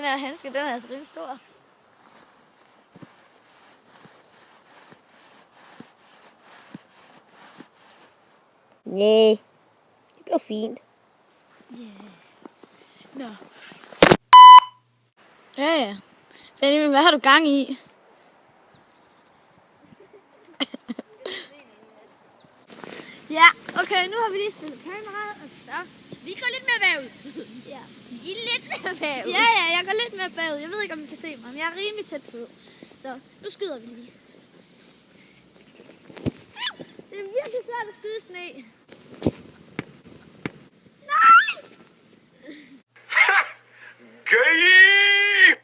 Den her handske, den er altså rimelig stor. Nej, det bliver fint. Nå. Ja. Benjamin, hvad har du gang i? Ja, okay, nu har vi lige stillet kameraet, og så... Vi går lidt mere bagud. Ja. Vi er lidt mere bagud. Ja, jeg går lidt mere bagud. Jeg ved ikke, om I kan se mig, men jeg er rimelig tæt på. Så nu skyder vi lige. Det er virkelig svært at skyde sne. Nej! Gay!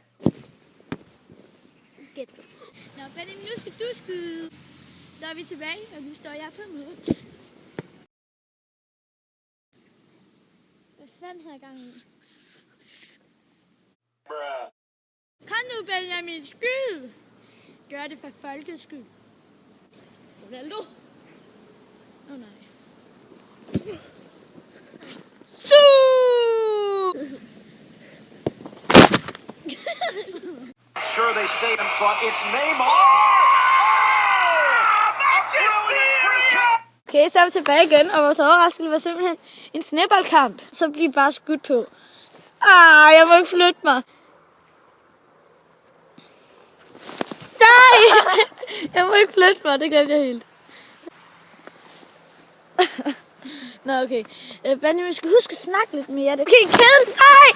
Gæt. Nå, Benjamin, nu skal du skyde. Så er vi tilbage, og nu står jeg på mål. Hvad fanden har jeg gang i? Kom nu, Benjamin, skyd! Gør det for folkets skyld. Ronaldo. Åh nej. Sure they stay in front. It's Neymar. Okay, så er vi tilbage igen, og vores overraskelse var simpelthen en sneboldkamp. Så bliver bare skudt på. Jeg må ikke flytte mig. Nej! Jeg må ikke flytte mig, det glemte jeg helt. Nå, okay. Benjamin, skal huske at snakke lidt mere. Det kan ikke kede. Nej!